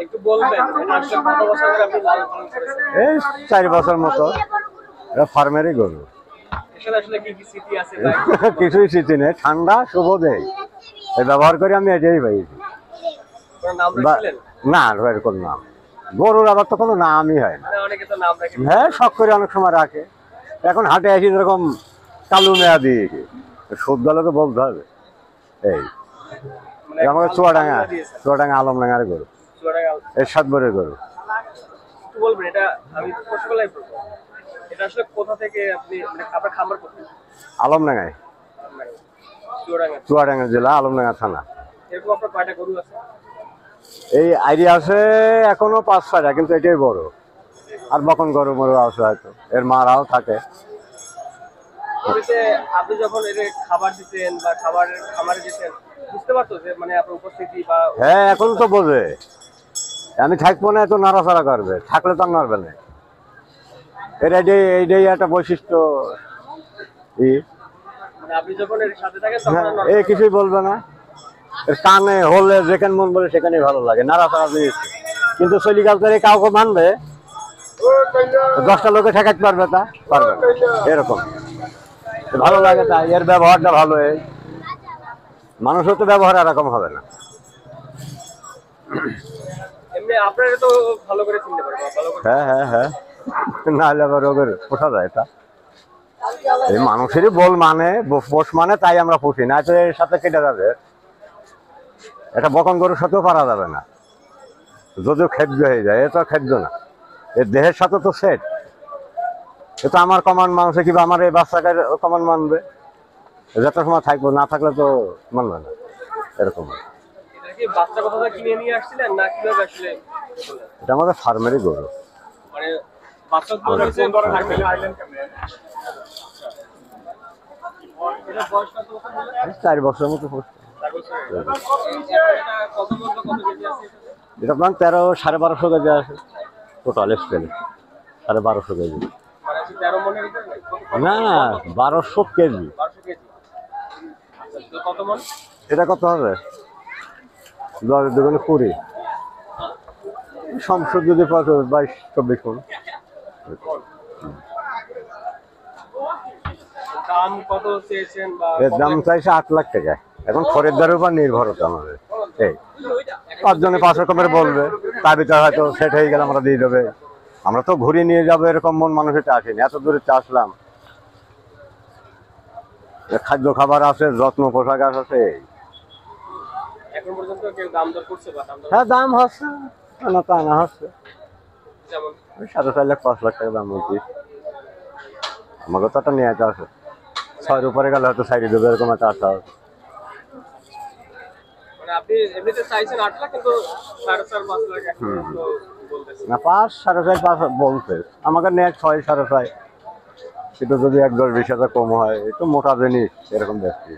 একটু বলবেন এটা আসলে কত বছর ধরে আপনি লালন পালন করেছেন? এই 4 বছর মতো। এটা ফার্মেরই গরু। এখানে আসলে কি কি স্মৃতি আছে বা কিছুই স্মৃতি নেই, ঠান্ডা শুভ দেয় এই ব্যবহার করি আমি, এটাই পাইছি। কোনো নাম রাখছিলেন? না এরকম নাম গরুর আবার তো কোনো নামই হয় না। মানে অনেকে তো নাম রাখে। হ্যাঁ শখ করে অনেক সময় রাখে। এখন হাটে আসি যেরকম কালু মেয়াদি, সুদ গেলে তো বলতে হবে। এই মানে আমাকে চুয়াডাঙ্গা আলমডাঙ্গার গরু, এর 7 বরের গরু। একটু বলবেন এটা, আমি পশুপালন করব, এটা আসলে কোথা থেকে আপনি মানে আপনার খামার করতেন? আলমডাঙ্গায়, চুয়াডাঙ্গা জেলা, আলমডাঙ্গা থানা। এরকম আপনার কয়টা গরু আছে? এই আইডিয়া আছে এখনো 5-6টা, কিন্তু এটাই বড়। আর বকন গরু মরু আছে হয়তো, এর মারাও থাকে। আপনি যখন এর খাবার দিতেন বা খামারে যেতেন, বুঝতে পারতো যে মানে আপনার উপস্থিতি বা? হ্যাঁ এখন তো বোঝে, আমি থাকবো না তো নাড়াচাড়া করবে, থাকলে তো নাড়বে না। এইটাই একটা বৈশিষ্ট্য। মানে আপনি যখন এর সাথে থাকেন এই কিছুই বলবে না, কানে হলে যেখানে মন বলে সেখানেই ভালো লাগে, নাড়াচাড়া জিনিস। কিন্তু চলিকালচারে কাউকে মানবে, 10টা লোকে ঠেকাতে পারবে, তা পারবে না। এরকম ভালো লাগে, তাই এর ব্যবহারটা ভালো। মানুষের তো ব্যবহার এরকম হবে না। এমনি আপনারা তো ভালো করে চিনতে পারবেন, ভালো করে। হ্যাঁ না হলে আবার রোগের পোষা যায়। তা এই মানুষেরই বল মানে পোষ মানে, তাই আমরা পুষি না, তো এর সাথে কেটে যাবে। এটা বকন গরুর সাথেও পারা যাবে না, যদিও খাদ্য হয়ে যায়। এ তো খাদ্য না, এর দেহের সাথে তো সেট। এ তো আমার কমান্ড মানুষে কিংবা আমার এই বাচ্চাকে কমান্ড মানবে, যত সময় থাকবো, না থাকলে তো মানবে না। এরকম এটা কি বাচ্চা কোথা থেকে কিনে নিয়ে আসছিলেন না কিভাবে আসলে? এটা আমাদের ফার্মেরই গরু। মানে বাচ্চা তো হচ্ছে বড় ফার্মে আইল্যান্ড কেমনে? এটা বয়স কত বছর হলো? 4 বছরের মতো পুষছে। 4 বছর। এটা কত কেজি আছে? এটা আপনার 13-12.5 কেজি আছে টোটাল স্কেলে, 12.5 কেজি। মানে 13 মনের উপরে? না 1200 কেজি। 1200 কেজি। আচ্ছা তো কত মন? এটা কত হবে? 10 দুগুণে 20, সংসদ যদি 22-24 মন। দাম কত চেয়েছেন বা? এর দাম চাইছে 8 লাখ টাকা। এখন খরিদ্দারের উপর নির্ভরতা আমাদের। এই 5 জনে 5 রকমের বলবে, তার ভিতরে হয়তো সেট হয়ে গেলে আমরা দিয়ে দেবে। আমরা তো ঘুরিয়ে নিয়ে যাবো এরকম মন মানুষের আসেনি, এত দূরে আসলাম। খাদ্য খাবার আছে, যত্ন পোশাক আছে। এখন পর্যন্ত কেউ দাম দর করছে বা দাম দর? হ্যাঁ দাম হচ্ছে, না তা না হচ্ছে। যেমন 4.5 লাখ 5 লাখ টাকা দাম বলছি। আমাকে তো একটা নিয়ে আছে, 6-এর উপরে গেলে হয়তো 4 দেবে, এরকম একটা আশা আছে। মানে আপনি এমনিতে চাইছেন 8 লাখ, কিন্তু 4.5-5 লাখ এখন তো বলতেছেন। না 5-4.5-5 বলছে, আমাকে নেয় 6-6.5। সেটা যদি 1-10-20 হাজার কম হয়, একটু মোটা জিনিস এরকম দেখছি।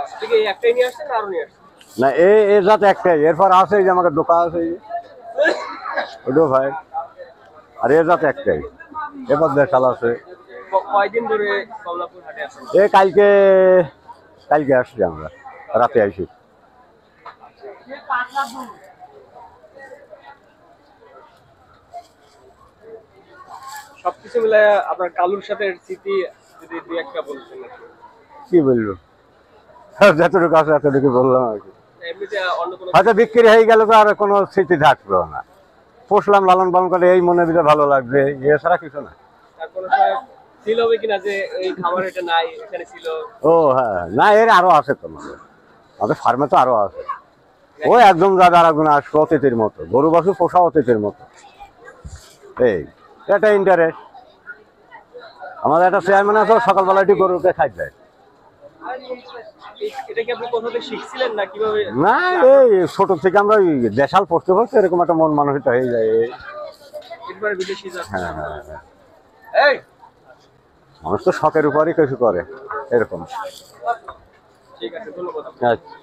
আপনি কি এই একটাই নিয়ে আসছেন না আরো নিয়ে আসছেন? না এ জাত একটাই, এরপর আছে যে আমাকে দোকান আছে ওইটাও ভাই। আর এ জাত একটাই, এরপর দেশাল আছে। কয়দিন ধরে কমলাপুর হাটে আছেন? কালকে আসছি, আমরা রাতে আসি। সবকিছু মিলায় আপনার কালুর সাথে স্মৃতি যদি দুই একটা বলতেন। কি বললো, যতটুকু আছে এতটুকু বললাম আর কি। এমনিতে অন্য কোনো হয়তো বিক্রি হয়ে গেল তো আর কোনো স্মৃতি থাকলো না। পুষলাম, লালন পালন করে এই মনে ভিতরে ভালো লাগবে, এছাড়া কিছু না। কোনো ফিল হবে কিনা যে এই খাবার এটা নাই, এখানে ছিল? ও হ্যাঁ, না এর আরো আছে তো, আমাদের ফার্মে তো আরো আছে। ও একদম যাবে আর একজন আসবে, অতিথির মতো। গরু বাছু পোষা অতিথির মতো। এই এটা ইন্টারেস্ট। আমাদের একটা চেয়ারম্যান আছে, সকালবেলা একটু গরুকে খাই দেয়। এটা কি আপনি কোথা থেকে শিখছিলেন না কিভাবে? না এই ছোট থেকে আমরা ওই দেশাল পড়তে পড়তে এরকম একটা মন মানসিকতা হয়ে যায়। এরপরে বিদেশি যাচ্ছে। হ্যাঁ এই মানুষ তো শখের উপরই কিছু করে এরকম। ঠিক আছে, ধন্যবাদ। আচ্ছা।